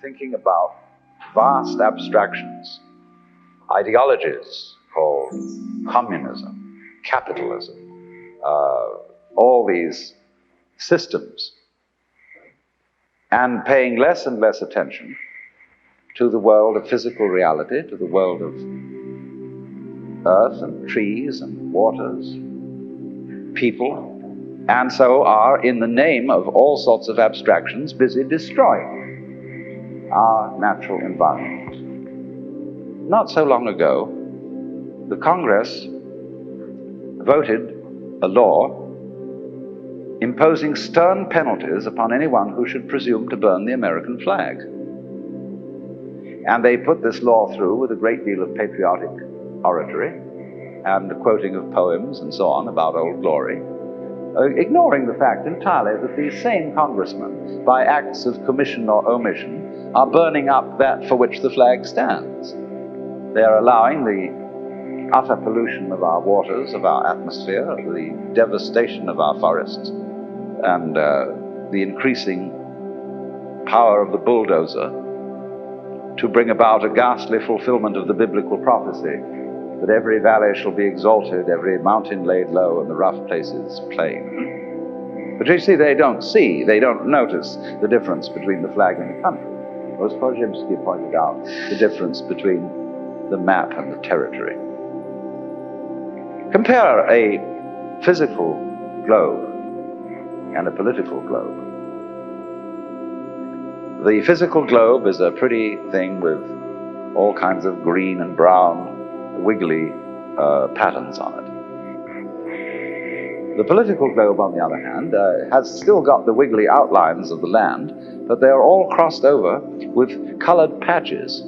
thinking about vast abstractions, ideologies called communism, capitalism, all these systems, and paying less and less attention to the world of physical reality, to the world of earth and trees and waters, people, and so are, in the name of all sorts of abstractions, busy destroying our natural environment. Not so long ago, the Congress voted a law imposing stern penalties upon anyone who should presume to burn the American flag. And they put this law through with a great deal of patriotic oratory and the quoting of poems and so on about Old Glory, ignoring the fact entirely that these same congressmen, by acts of commission or omission, are burning up that for which the flag stands. They are allowing the utter pollution of our waters, of our atmosphere, the devastation of our forests, and the increasing power of the bulldozer to bring about a ghastly fulfillment of the biblical prophecy that every valley shall be exalted, every mountain laid low, and the rough places plain. But you see, they don't notice the difference between the flag and the country. As Pozhimsky pointed out, the difference between the map and the territory. Compare a physical globe and a political globe. The physical globe is a pretty thing with all kinds of green and brown, wiggly patterns on it. The political globe, on the other hand, has still got the wiggly outlines of the land, but they are all crossed over with colored patches,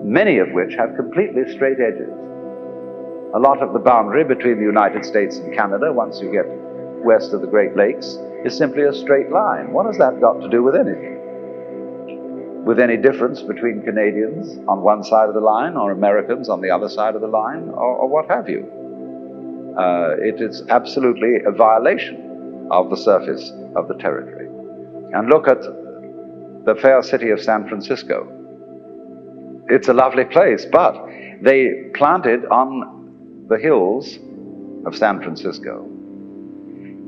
many of which have completely straight edges. A lot of the boundary between the United States and Canada, once you get west of the Great Lakes, is simply a straight line. What has that got to do with anything? With any difference between Canadians on one side of the line or Americans on the other side of the line, or what have you? It is absolutely a violation of the surface of the territory. And look at the fair city of San Francisco. It's a lovely place, but they planted on the hills of San Francisco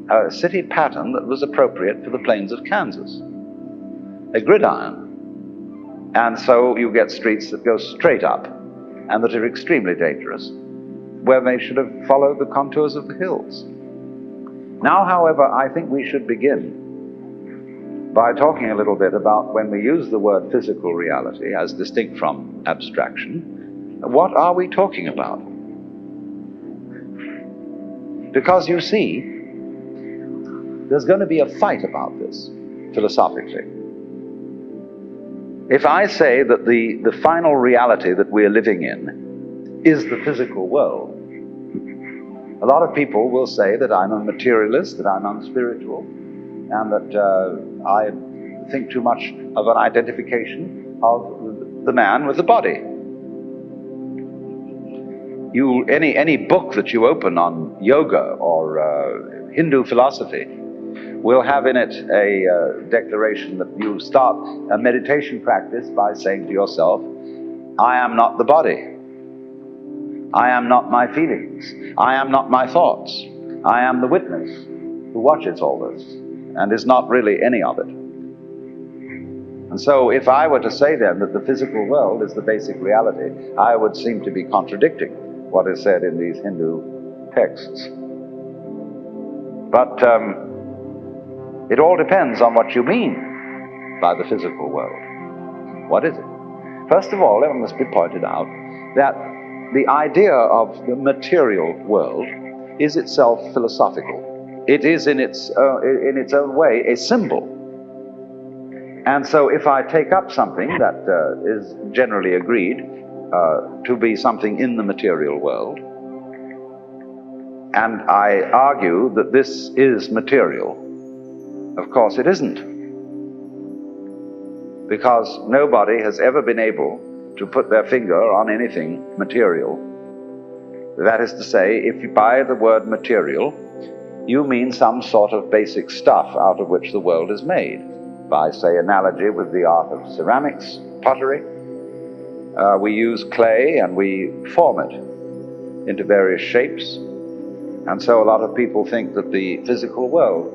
a city pattern that was appropriate for the plains of Kansas, a gridiron. And so you get streets that go straight up and that are extremely dangerous, where they should have followed the contours of the hills. Now, however, I think we should begin by talking a little bit about, when we use the word physical reality as distinct from abstraction, what are we talking about? Because you see, there's going to be a fight about this philosophically. If I say that the final reality that we're living in is the physical world, a lot of people will say that I'm a materialist, that I'm unspiritual, and that I think too much of an identification of the man with the body. Any book that you open on yoga or Hindu philosophy will have in it a declaration that you start a meditation practice by saying to yourself, I am not the body. I am not my feelings. I am not my thoughts. I am the witness who watches all this and is not really any of it. And so if I were to say then that the physical world is the basic reality, I would seem to be contradicting what is said in these Hindu texts. But it all depends on what you mean by the physical world. What is it? First of all, it must be pointed out that the idea of the material world is itself philosophical. It is in its own way a symbol. And so if I take up something that is generally agreed to be something in the material world, and I argue that this is material, of course it isn't, because nobody has ever been able to put their finger on anything material. That is to say, if you by the word material, you mean some sort of basic stuff out of which the world is made. by, say, analogy with the art of ceramics, pottery. We use clay and we form it into various shapes. And so a lot of people think that the physical world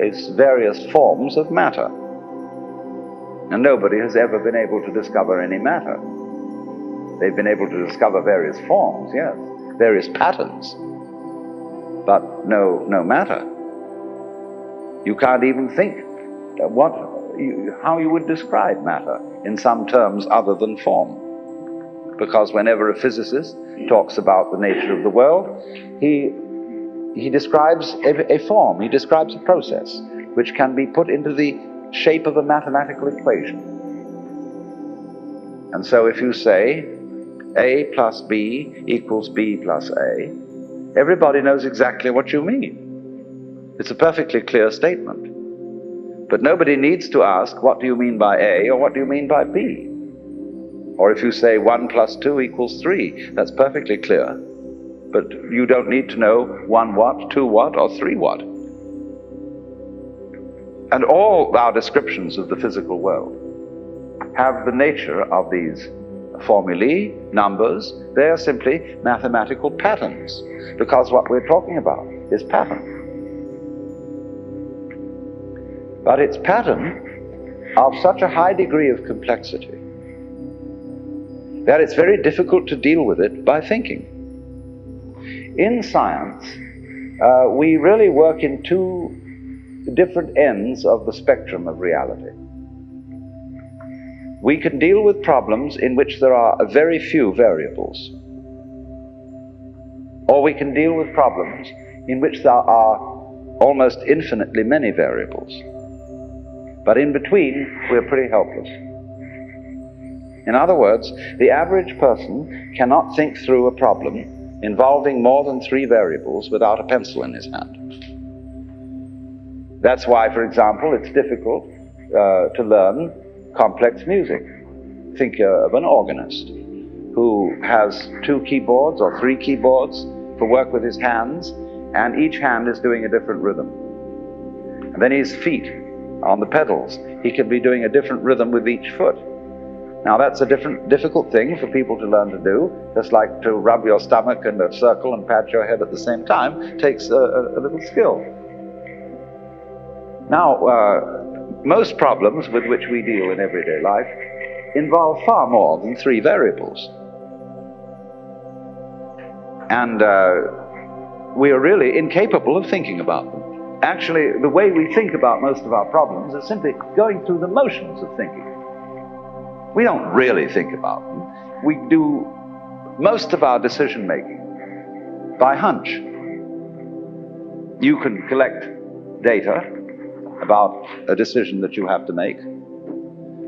is various forms of matter. And nobody has ever been able to discover any matter. They've been able to discover various forms, yes, various patterns, but no matter. You can't even think how you would describe matter in some terms other than form. Because whenever a physicist talks about the nature of the world, he describes a form, he describes a process which can be put into the shape of a mathematical equation. And so if you say A plus B equals B plus A, everybody knows exactly what you mean. It's a perfectly clear statement. But nobody needs to ask, what do you mean by A or what do you mean by B? Or if you say 1 plus 2 equals 3, that's perfectly clear. But you don't need to know 1 what, 2 what, or 3 what. And all our descriptions of the physical world have the nature of these formulae, numbers. They are simply mathematical patterns, because what we're talking about is pattern. But it's pattern of such a high degree of complexity that it's very difficult to deal with it by thinking. In science, we really work in two different ends of the spectrum of reality. We can deal with problems in which there are very few variables, or we can deal with problems in which there are almost infinitely many variables. But in between, we're pretty helpless. In other words, the average person cannot think through a problem involving more than 3 variables without a pencil in his hand. That's why, for example, it's difficult to learn complex music. Think of an organist who has 2 keyboards or 3 keyboards for work with his hands, and each hand is doing a different rhythm. And then his feet on the pedals, he can be doing a different rhythm with each foot. Now that's a difficult thing for people to learn to do, just like to rub your stomach in a circle and pat your head at the same time takes a little skill. Now, most problems with which we deal in everyday life involve far more than 3 variables. And we are really incapable of thinking about them. Actually, the way we think about most of our problems is simply going through the motions of thinking. We don't really think about them. We do most of our decision-making by hunch. You can collect data about a decision that you have to make,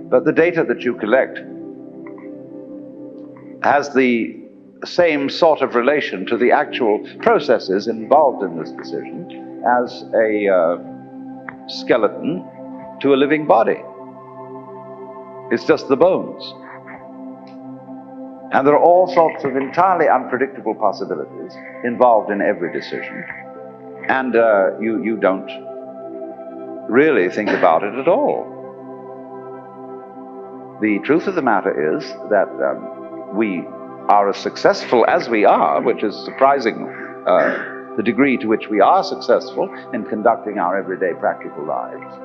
but the data that you collect has the same sort of relation to the actual processes involved in this decision as a skeleton to a living body. It's just the bones. And there are all sorts of entirely unpredictable possibilities involved in every decision. And you don't really think about it at all. The truth of the matter is that we are as successful as we are, which is surprising, the degree to which we are successful in conducting our everyday practical lives,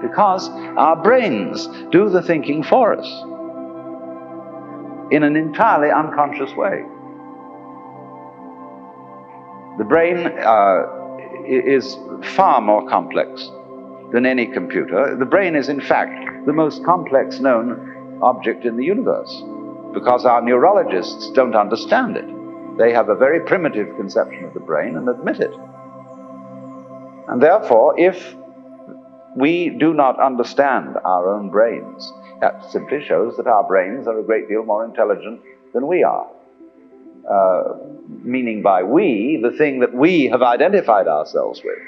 because our brains do the thinking for us in an entirely unconscious way. The brain is far more complex than any computer. The brain is, in fact, the most complex known object in the universe, because our neurologists don't understand it. They have a very primitive conception of the brain and admit it. And therefore, if we do not understand our own brains, that simply shows that our brains are a great deal more intelligent than we are. Meaning by we, the thing that we have identified ourselves with.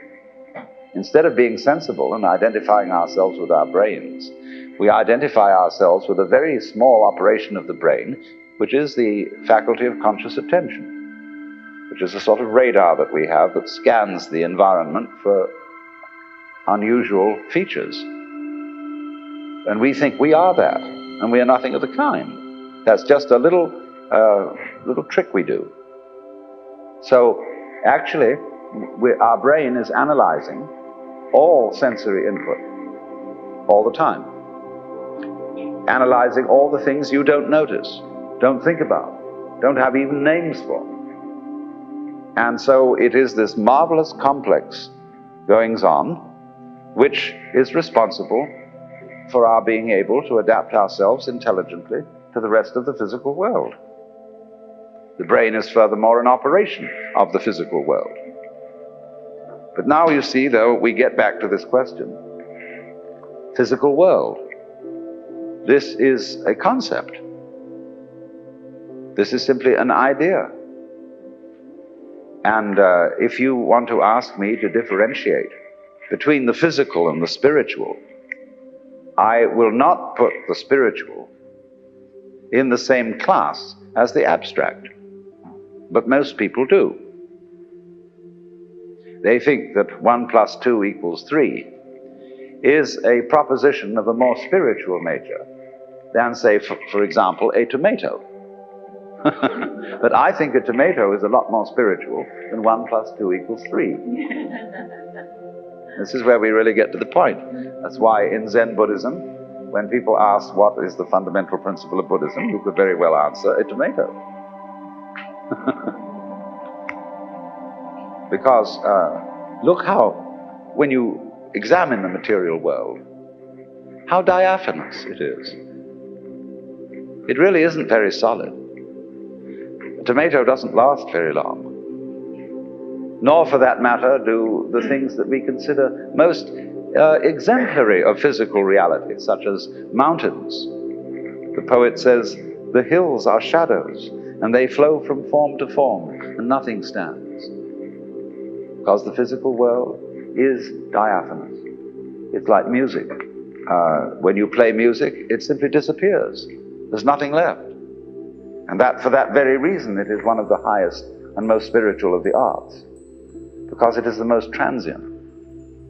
Instead of being sensible and identifying ourselves with our brains, we identify ourselves with a very small operation of the brain, which is the faculty of conscious attention, which is a sort of radar that we have that scans the environment for unusual features. And we think we are that, and we are nothing of the kind. That's just a little trick we do. So actually, our brain is analyzing all sensory input all the time, analyzing all the things you don't notice, don't think about, don't have even names for. And so it is this marvelous complex goings-on which is responsible for our being able to adapt ourselves intelligently to the rest of the physical world. The brain is furthermore an operation of the physical world. But now you see, though, we get back to this question. Physical world. This is a concept. This is simply an idea. And if you want to ask me to differentiate between the physical and the spiritual, I will not put the spiritual in the same class as the abstract. But most people do. They think that 1 + 2 = 3 is a proposition of a more spiritual nature than, say, for example, a tomato. But I think a tomato is a lot more spiritual than 1 + 2 = 3. This is where we really get to the point. That's why in Zen Buddhism, when people ask what is the fundamental principle of Buddhism, you could very well answer a tomato. Because look how, when you examine the material world, how diaphanous it is. It really isn't very solid. A tomato doesn't last very long. Nor, for that matter, do the things that we consider most exemplary of physical reality, such as mountains. The poet says, "The hills are shadows, and they flow from form to form, and nothing stands." Because the physical world is diaphanous. It's like music. When you play music, it simply disappears. There's nothing left. And that, for that very reason, it is one of the highest and most spiritual of the arts, because it is the most transient.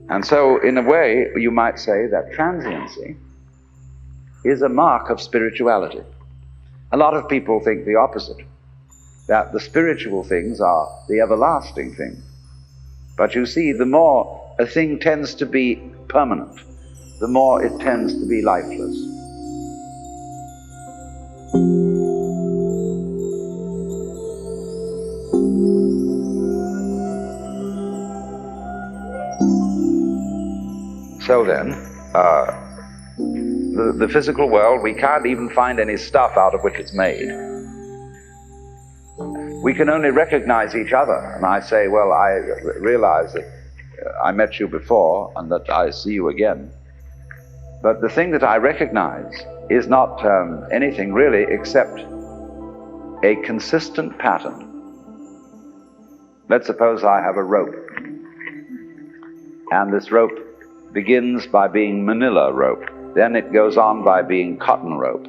And so, in a way, you might say that transiency is a mark of spirituality. A lot of people think the opposite, that the spiritual things are the everlasting things. But you see, the more a thing tends to be permanent, the more it tends to be lifeless. So then, the physical world, we can't even find any stuff out of which it's made. We can only recognize each other. And I say, well, I realize that I met you before and that I see you again. But the thing that I recognize is not anything really except a consistent pattern. Let's suppose I have a rope. And this rope begins by being manila rope. Then it goes on by being cotton rope.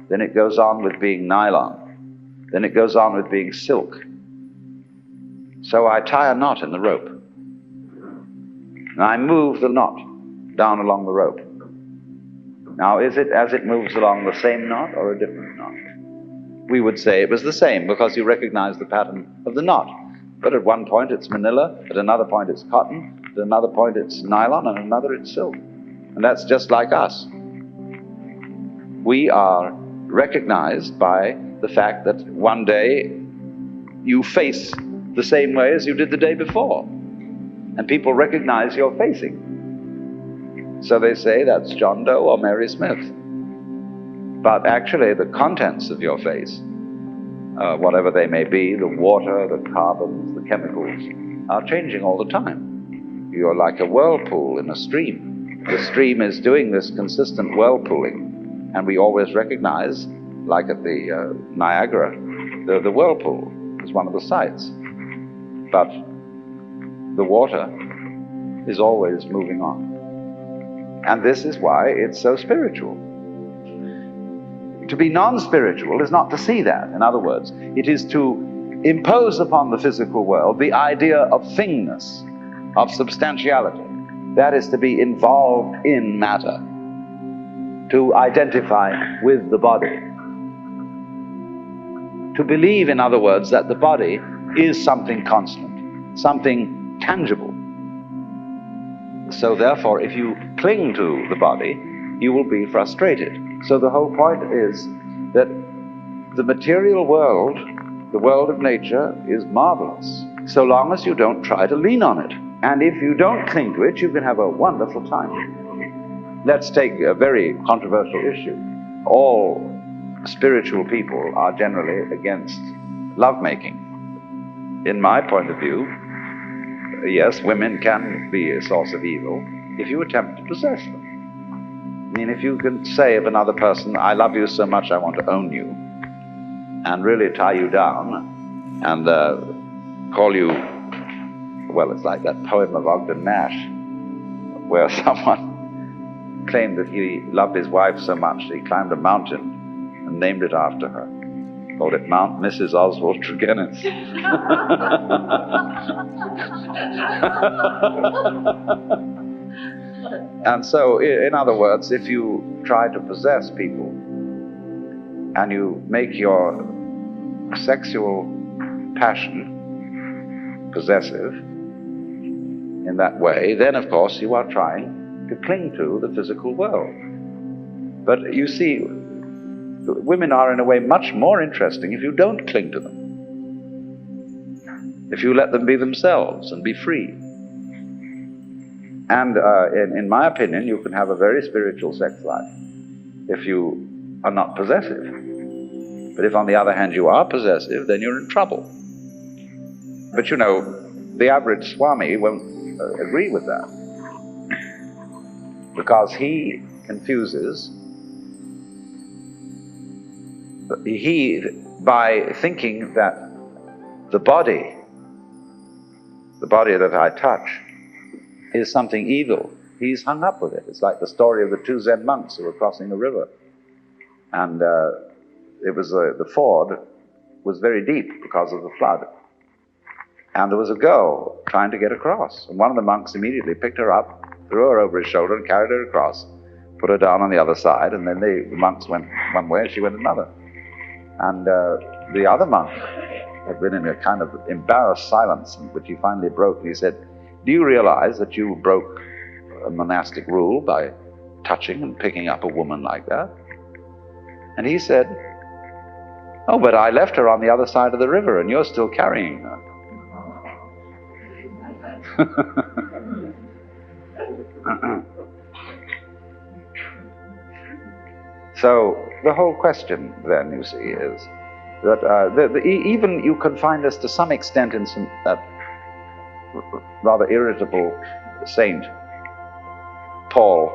Then it goes on with being nylon. Then it goes on with being silk. So I tie a knot in the rope. And I move the knot down along the rope. Now, is it, as it moves along, the same knot or a different knot? We would say it was the same, because you recognize the pattern of the knot. But at one point it's manila, at another point it's cotton, at another point it's nylon, and another it's silk. And that's just like us. We are recognized by the fact that one day you face the same way as you did the day before. And people recognize your facing. So they say that's John Doe or Mary Smith. But actually the contents of your face, whatever they may be, the water, the carbons, the chemicals, are changing all the time. You're like a whirlpool in a stream. The stream is doing this consistent whirlpooling, and we always recognize, like at the Niagara, the whirlpool is one of the sights. But the water is always moving on. And this is why it's so spiritual. To be non-spiritual is not to see that. In other words, it is to impose upon the physical world the idea of thingness, of substantiality. That is to be involved in matter. to identify with the body. To believe, in other words, that the body is something constant, something tangible. So therefore, if you cling to the body, you will be frustrated. So the whole point is that the material world, the world of nature, is marvelous, so long as you don't try to lean on it. And if you don't cling to it, you can have a wonderful time. Let's take a very controversial issue. All spiritual people are generally against lovemaking. In my point of view, yes, women can be a source of evil if you attempt to possess them. I mean, if you can say of another person, I love you so much I want to own you, and really tie you down and call you, well, it's like that poem of Ogden Nash, where someone claimed that he loved his wife so much he climbed a mountain and named it after her. Called it Mount Mrs. Oswald Tregennis. And so, in other words, if you try to possess people and you make your sexual passion possessive in that way, then of course you are trying to cling to the physical world. But you see, women are in a way much more interesting if you don't cling to them. If you let them be themselves and be free. And in my opinion, you can have a very spiritual sex life if you are not possessive. But if on the other hand you are possessive, then you're in trouble. But you know, the average Swami won't agree with that, because he confuses, by thinking that the body that I touch is something evil. He's hung up with it. It's like the story of the two Zen monks who were crossing a river, and the ford was very deep because of the flood, and there was a girl trying to get across, and one of the monks immediately picked her up, threw her over his shoulder and carried her across, put her down on the other side, and then the monks went one way and she went another. And the other monk had been in a kind of embarrassed silence, which he finally broke, and he said, do you realize that you broke a monastic rule by touching and picking up a woman like that? And he said, oh, but I left her on the other side of the river and you're still carrying her. So the whole question then, you see, is that even you can find this to some extent in some rather irritable saint, Paul,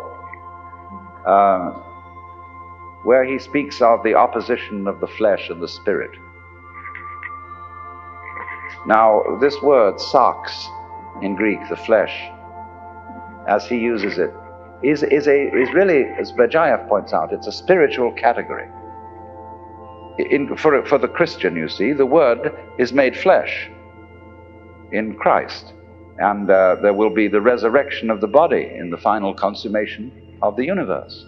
where he speaks of the opposition of the flesh and the spirit. Now, this word sarx in Greek, the flesh, as he uses it, is really, as Bajayev points out, it's a spiritual category. For the Christian, you see, the Word is made flesh in Christ, and there will be the resurrection of the body in the final consummation of the universe.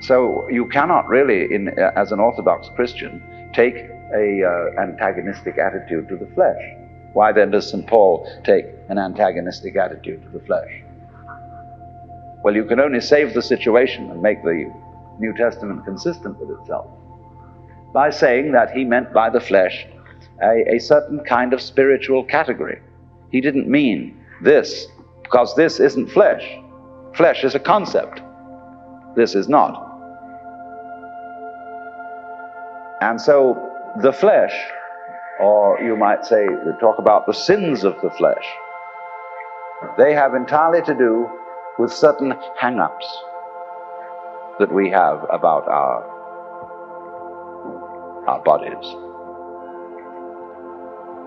So you cannot really, as an Orthodox Christian, take an antagonistic attitude to the flesh. Why then does St. Paul take an antagonistic attitude to the flesh? Well, you can only save the situation and make the New Testament consistent with itself by saying that he meant by the flesh a certain kind of spiritual category. He didn't mean this, because this isn't flesh. Flesh is a concept. This is not. And so the flesh, or you might say, we talk about the sins of the flesh, they have entirely to do with certain hang-ups that we have about our bodies.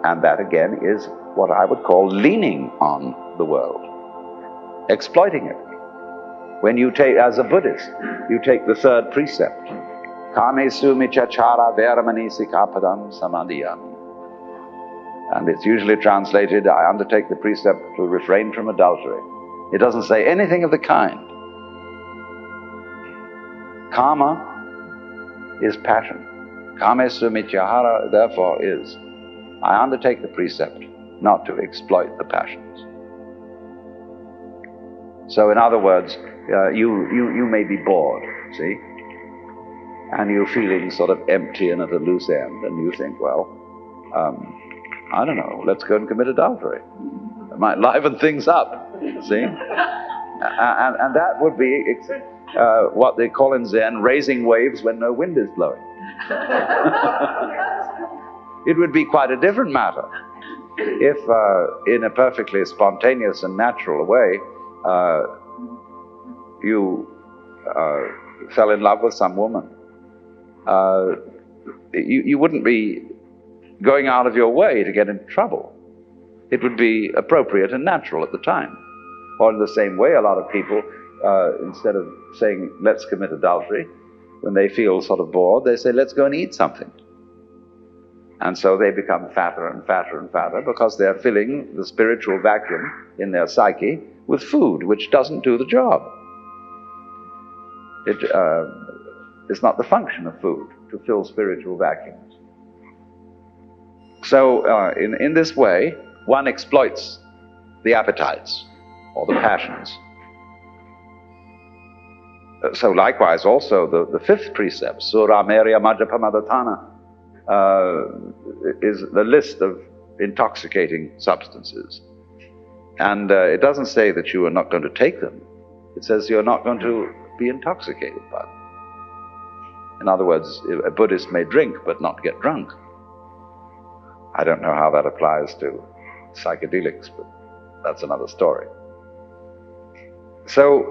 And that again is what I would call leaning on the world, exploiting it. When you take, as a Buddhist, you take the third precept, Kame sumichachara veramani sikapadam samadhiyami. And it's usually translated, I undertake the precept to refrain from adultery. It doesn't say anything of the kind. Karma is passion. Kamesu mityahara, therefore, is, I undertake the precept not to exploit the passions. So in other words, you may be bored, see? And you're feeling sort of empty and at a loose end, and you think, well, I don't know, let's go and commit adultery. It might liven things up, see? And that would be what they call in Zen, raising waves when no wind is blowing. It would be quite a different matter if, in a perfectly spontaneous and natural way, you fell in love with some woman. You wouldn't be going out of your way to get into trouble. It would be appropriate and natural at the time. Or in the same way, a lot of people, instead of saying, let's commit adultery, when they feel sort of bored, they say, let's go and eat something. And so they become fatter and fatter and fatter because they're filling the spiritual vacuum in their psyche with food, which doesn't do the job. It's not the function of food to fill spiritual vacuums. So in this way, one exploits the appetites or the passions. So likewise also the fifth precept, Sura Merya Majjapamadatthana, is the list of intoxicating substances. And it doesn't say that you are not going to take them. It says you're not going to be intoxicated by them. In other words, a Buddhist may drink but not get drunk. I don't know how that applies to psychedelics, but that's another story. So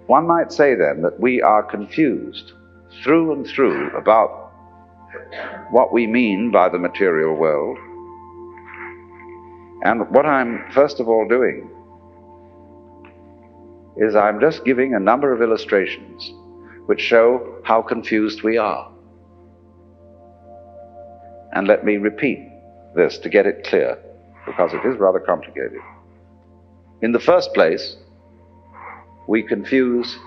one might say then that we are confused through and through about what we mean by the material world. And what I'm first of all doing is I'm just giving a number of illustrations which show how confused we are. And let me repeat this to get it clear, because it is rather complicated. In the first place, we confuse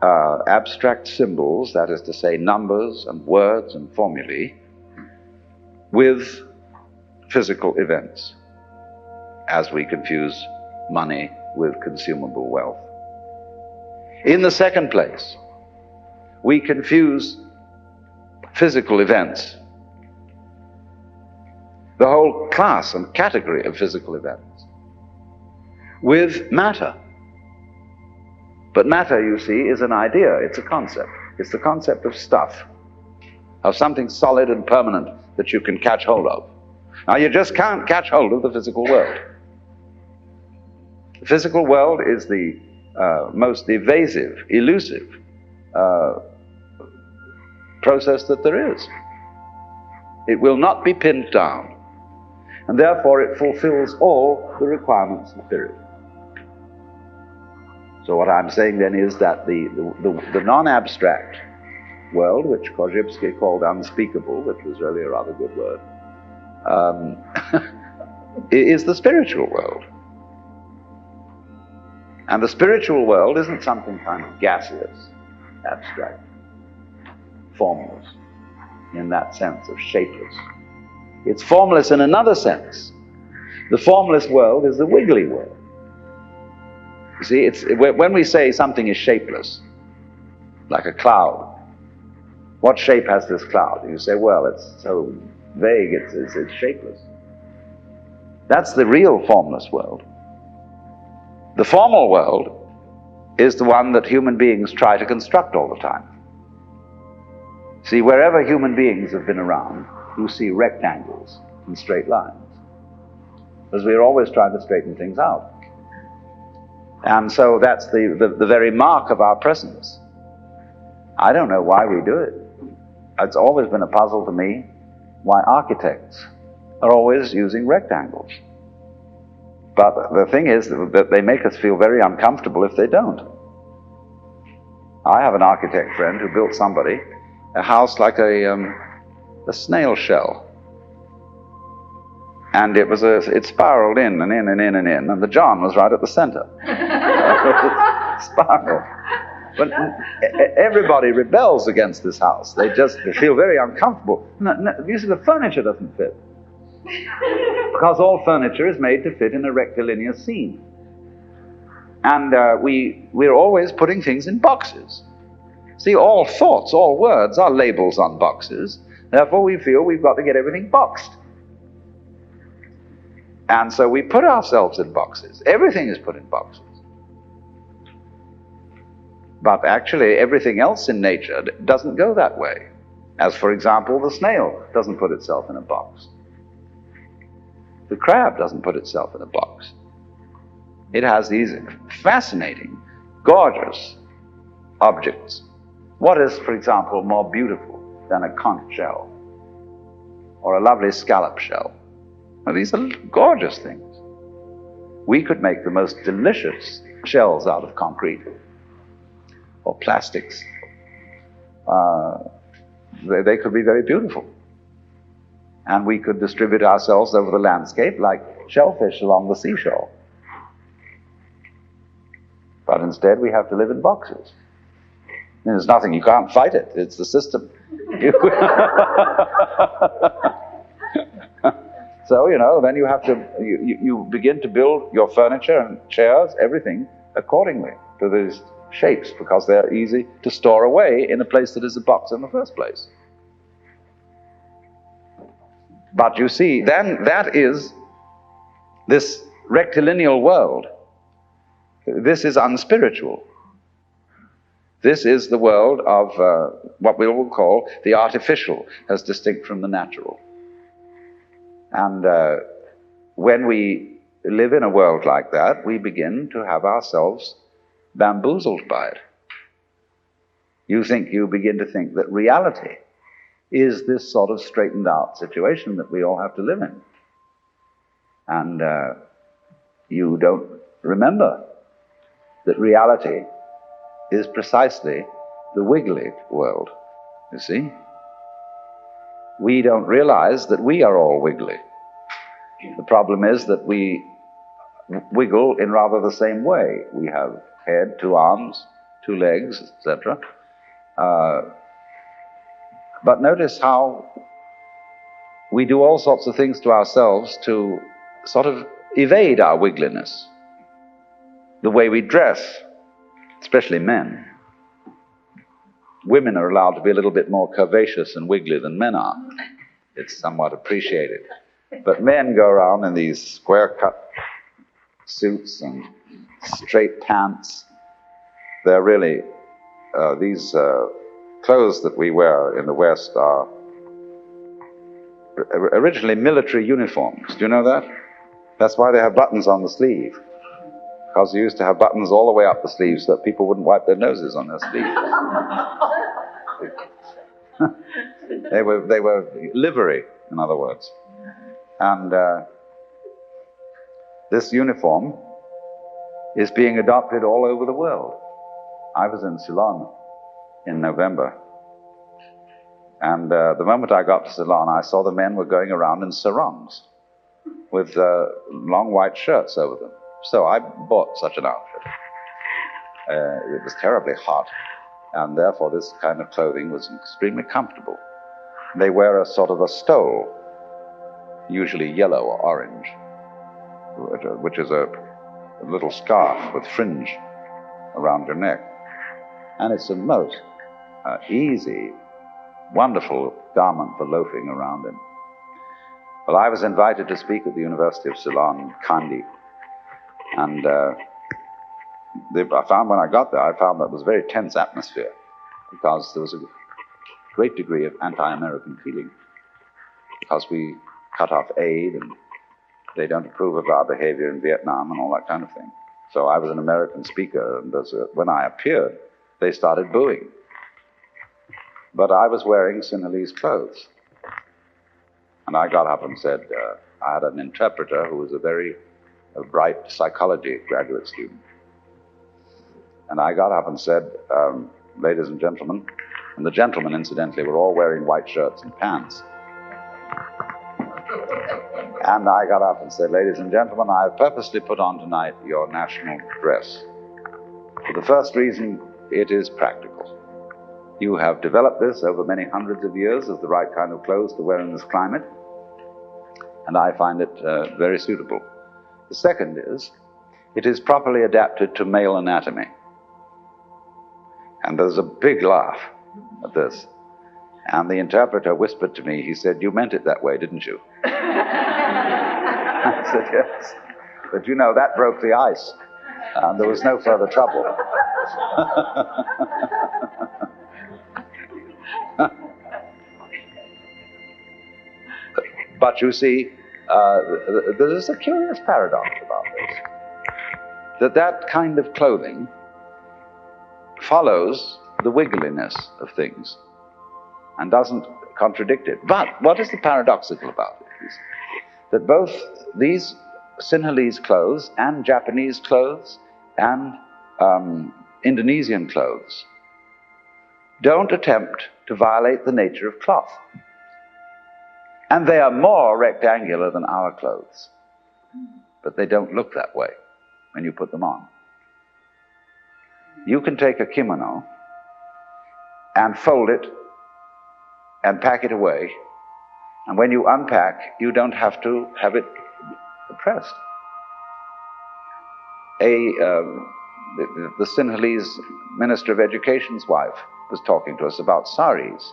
abstract symbols, that is to say numbers and words and formulae, with physical events, as we confuse money with consumable wealth. In the second place, we confuse physical events, the whole class and category of physical events, with matter. But matter, you see, is an idea, it's a concept. It's the concept of stuff, of something solid and permanent that you can catch hold of. Now, you just can't catch hold of the physical world. The physical world is the most evasive, elusive process that there is. It will not be pinned down, and therefore it fulfills all the requirements of spirit. So what I'm saying then is that the non-abstract world, which Korzybski called unspeakable, which was really a rather good word, is the spiritual world. And the spiritual world isn't something kind of gaseous, abstract, formless, in that sense of shapeless. It's formless in another sense. The formless world is the wiggly world. You see, when we say something is shapeless, like a cloud, what shape has this cloud? You say, well, it's so vague, it's shapeless. That's the real formless world. The formal world is the one that human beings try to construct all the time. See, wherever human beings have been around, you see rectangles and straight lines, because we're always trying to straighten things out. And so that's the very mark of our presence. I don't know why we do it. It's always been a puzzle to me why architects are always using rectangles. But the thing is that they make us feel very uncomfortable if they don't. I have an architect friend who built somebody a house like a snail shell. And it spiraled in and in and in and in, and the John was right at the center. Spiral. But everybody rebels against this house. They feel very uncomfortable. You see, the furniture doesn't fit. Because all furniture is made to fit in a rectilinear scene. And we're always putting things in boxes. See, all thoughts, all words are labels on boxes. Therefore, we feel we've got to get everything boxed. And so we put ourselves in boxes. Everything is put in boxes. But actually, everything else in nature doesn't go that way. As, for example, the snail doesn't put itself in a box. The crab doesn't put itself in a box. It has these fascinating, gorgeous objects. What is, for example, more beautiful than a conch shell or a lovely scallop shell? Well, these are gorgeous things. We could make the most delicious shells out of concrete or plastics. They could be very beautiful. And we could distribute ourselves over the landscape like shellfish along the seashore. But instead we have to live in boxes. And there's nothing, you can't fight it, it's the system. So, then you have to, you begin to build your furniture and chairs, everything, accordingly to these shapes, because they're easy to store away in a place that is a box in the first place. But you see, then that is this rectilinear world. This is unspiritual. This is the world of what we will call the artificial, as distinct from the natural. And when we live in a world like that, we begin to have ourselves bamboozled by it. You begin to think that reality is this sort of straightened out situation that we all have to live in. And you don't remember that reality is precisely the wiggly world, you see. We don't realize that we are all wiggly. The problem is that we wiggle in rather the same way. We have head, 2 arms, 2 legs, etc. But notice how we do all sorts of things to ourselves to sort of evade our wiggliness. The way we dress, especially men. Women are allowed to be a little bit more curvaceous and wiggly than men are. It's somewhat appreciated. But men go around in these square-cut suits and straight pants. They're really, these clothes that we wear in the West are originally military uniforms. Do you know that? That's why they have buttons on the sleeve. Because they used to have buttons all the way up the sleeves so that people wouldn't wipe their noses on their sleeves. They were livery, in other words. And this uniform is being adopted all over the world. I was in Ceylon in November. And the moment I got to Ceylon, I saw the men were going around in sarongs with long white shirts over them. So I bought such an outfit. It was terribly hot, and therefore this kind of clothing was extremely comfortable. They wear a sort of a stole, usually yellow or orange, which is a little scarf with fringe around your neck. And it's a most easy, wonderful garment for loafing around in. Well, I was invited to speak at the University of Ceylon, Kandy. And I found when I got there, I found that it was a very tense atmosphere because there was a great degree of anti-American feeling because we cut off aid and they don't approve of our behavior in Vietnam and all that kind of thing. So I was an American speaker, and when I appeared, they started booing. But I was wearing Sinhalese clothes. And I got up and said, I had an interpreter who was a bright psychology graduate student. And I got up and said, ladies and gentlemen, and the gentlemen, incidentally, were all wearing white shirts and pants. And I got up and said, ladies and gentlemen, I have purposely put on tonight your national dress. For the first reason, it is practical. You have developed this over many hundreds of years as the right kind of clothes to wear in this climate, and I find it very suitable. The second is, it is properly adapted to male anatomy. And there's a big laugh at this. And the interpreter whispered to me, he said, "You meant it that way, didn't you?" I said, "Yes. But you know, that broke the ice. And there was no further trouble." But you see, there's a curious paradox about this. That kind of clothing follows the wiggliness of things and doesn't contradict it. But what is the paradoxical about it is that both these Sinhalese clothes and Japanese clothes and Indonesian clothes don't attempt to violate the nature of cloth. And they are more rectangular than our clothes. But they don't look that way when you put them on. You can take a kimono and fold it and pack it away, and when you unpack, you don't have to have it pressed. The Sinhalese Minister of Education's wife was talking to us about saris.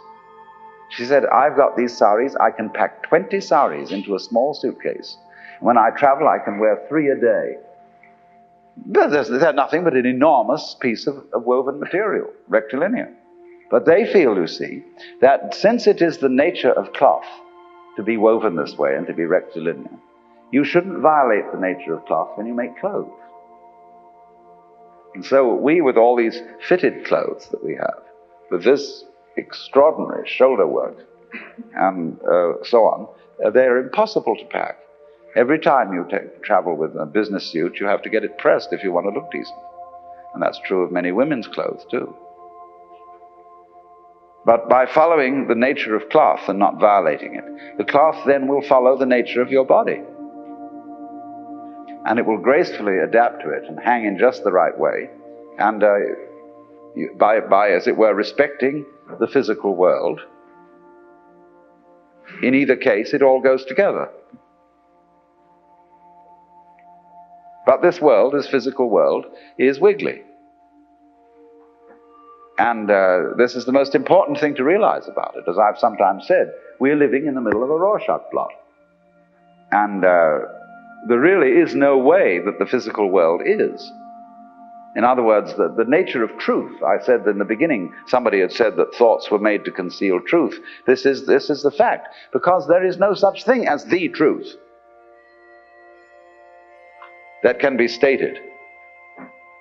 She said, "I've got these saris, I can pack 20 saris into a small suitcase. When I travel, I can wear 3 a day." They're nothing but an enormous piece of woven material, rectilinear. But they feel, you see, that since it is the nature of cloth to be woven this way and to be rectilinear, you shouldn't violate the nature of cloth when you make clothes. And so we, with all these fitted clothes that we have, with this extraordinary shoulder work and so on, they're impossible to pack. Every time you travel with a business suit, you have to get it pressed if you want to look decent. And that's true of many women's clothes too. But by following the nature of cloth and not violating it, the cloth then will follow the nature of your body. And it will gracefully adapt to it and hang in just the right way. And by, as it were, respecting the physical world, in either case, it all goes together. But this world, this physical world, is wiggly. And this is the most important thing to realize about it. As I've sometimes said, we're living in the middle of a Rorschach blot. And there really is no way that the physical world is. In other words, the nature of truth. I said in the beginning, somebody had said that thoughts were made to conceal truth. This is the fact, because there is no such thing as the truth that can be stated.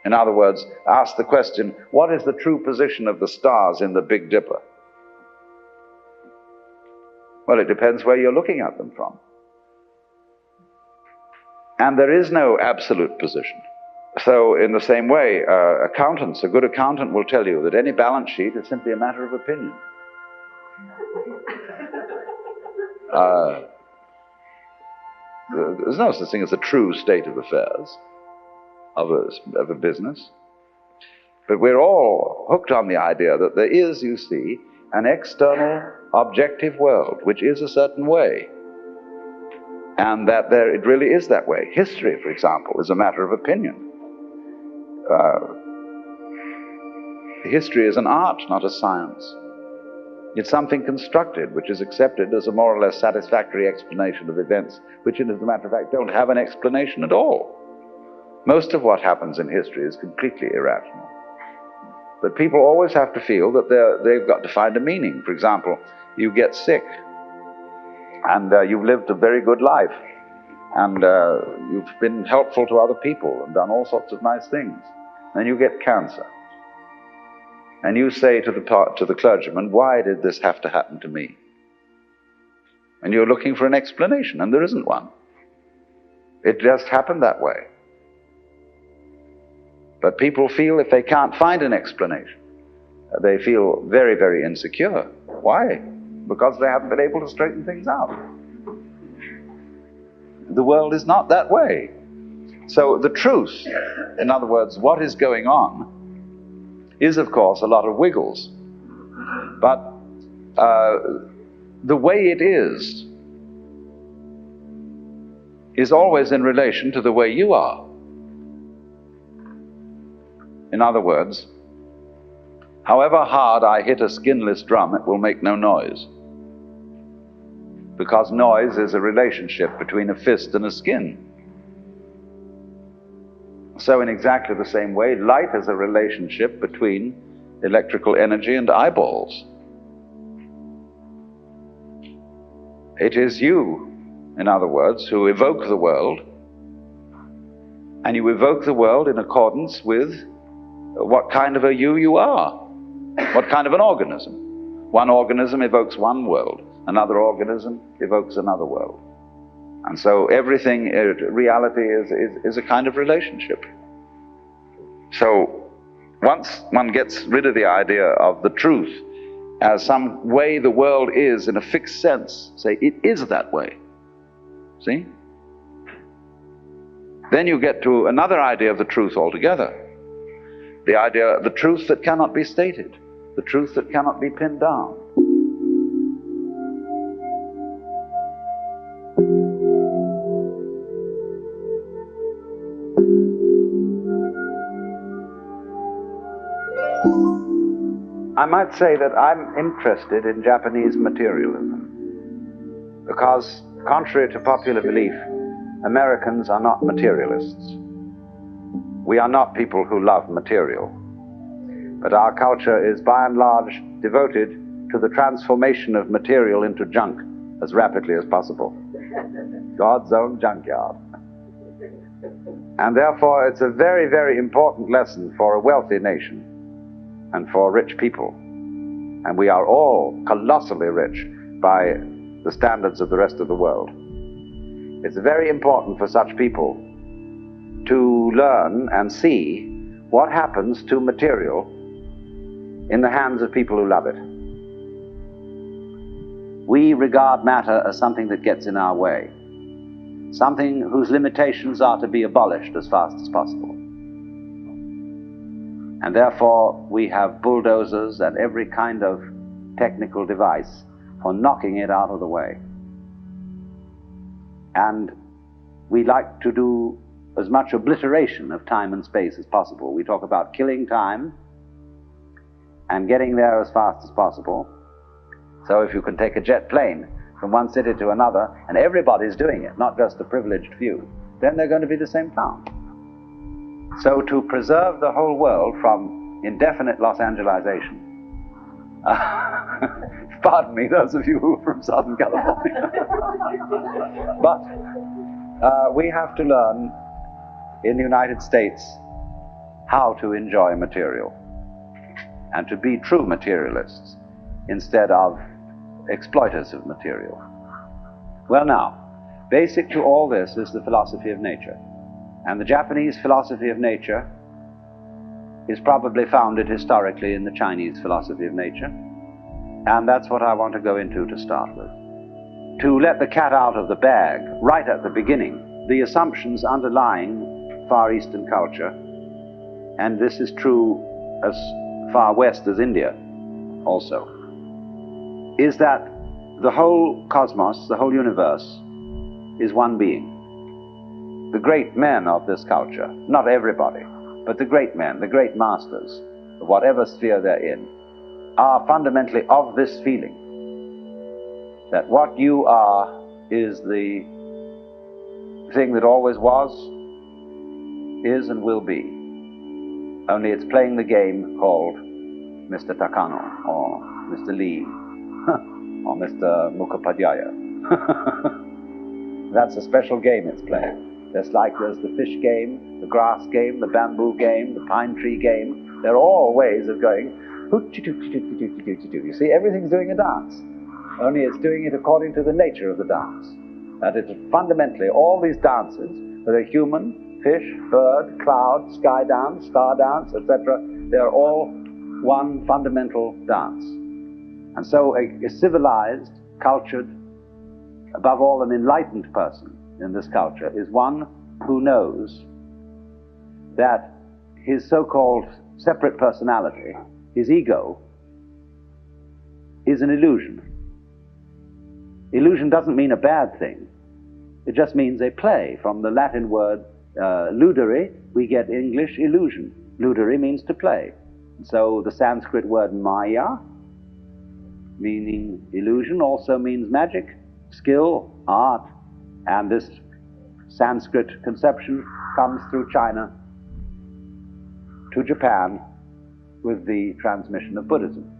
In other words, ask the question, what is the true position of the stars in the Big Dipper? Well, it depends where you're looking at them from. And there is no absolute position. So in the same way, accountants, a good accountant will tell you that any balance sheet is simply a matter of opinion. There's no such thing as a true state of affairs of a business. But we're all hooked on the idea that there is, you see, an external objective world which is a certain way. And that it really is that way. History, for example, is a matter of opinion. History is an art, not a science. It's something constructed, which is accepted as a more or less satisfactory explanation of events, which, as a matter of fact, don't have an explanation at all. Most of what happens in history is completely irrational. But people always have to feel that they've got to find a meaning. For example, you get sick, and you've lived a very good life, and you've been helpful to other people and done all sorts of nice things. Then you get cancer. And you say to the clergyman, why did this have to happen to me? And you're looking for an explanation, and there isn't one. It just happened that way. But people feel if they can't find an explanation, they feel very, very insecure. Why? Because they haven't been able to straighten things out. The world is not that way. So the truth, in other words, what is going on, is, of course, a lot of wiggles. But the way it is always in relation to the way you are. In other words, however hard I hit a skinless drum, it will make no noise. Because noise is a relationship between a fist and a skin. So in exactly the same way, light is a relationship between electrical energy and eyeballs. It is you, in other words, who evoke the world, and you evoke the world in accordance with what kind of a you are, what kind of an organism. One organism evokes one world, another organism evokes another world. And so everything, reality is a kind of relationship. So once one gets rid of the idea of the truth as some way the world is in a fixed sense, say it is that way, see? Then you get to another idea of the truth altogether. The idea, the truth that cannot be stated, the truth that cannot be pinned down. I might say that I'm interested in Japanese materialism because, contrary to popular belief, Americans are not materialists. We are not people who love material, but our culture is by and large devoted to the transformation of material into junk as rapidly as possible. God's own junkyard. And therefore it's a very, very important lesson for a wealthy nation and for rich people. And we are all colossally rich by the standards of the rest of the world. It's very important for such people to learn and see what happens to material in the hands of people who love it. We regard matter as something that gets in our way, something whose limitations are to be abolished as fast as possible. And therefore we have bulldozers and every kind of technical device for knocking it out of the way. And we like to do as much obliteration of time and space as possible. We talk about killing time and getting there as fast as possible. So if you can take a jet plane from one city to another, and everybody's doing it, not just the privileged few, then they're going to be the same town. So to preserve the whole world from indefinite Los Angelization, pardon me, those of you who are from Southern California, but we have to learn in the United States how to enjoy material and to be true materialists instead of exploiters of material. Well now, basic to all this is the philosophy of nature. And the Japanese philosophy of nature is probably founded historically in the Chinese philosophy of nature. And that's what I want to go into to start with. To let the cat out of the bag right at the beginning, the assumptions underlying Far Eastern culture, and this is true as far west as India also, is that the whole cosmos, the whole universe, is one being. The great men of this culture, not everybody, but the great men, the great masters, of whatever sphere they're in, are fundamentally of this feeling that what you are is the thing that always was, is and will be. Only it's playing the game called Mr. Takano, or Mr. Lee, or Mr. Mukhopadhyaya. That's a special game it's playing. Just like there's the fish game, the grass game, the bamboo game, the pine tree game. They're all ways of going, you see, everything's doing a dance. Only it's doing it according to the nature of the dance. That is fundamentally all these dances, whether human, fish, bird, cloud, sky dance, star dance, etc., they're all one fundamental dance. And so a civilized, cultured, above all an enlightened person in this culture is one who knows that his so-called separate personality, his ego, is an illusion. Illusion doesn't mean a bad thing. It just means a play. From the Latin word ludere, we get English illusion. Ludere means to play. So the Sanskrit word maya, meaning illusion, also means magic, skill, art, and this Sanskrit conception comes through China to Japan with the transmission of Buddhism.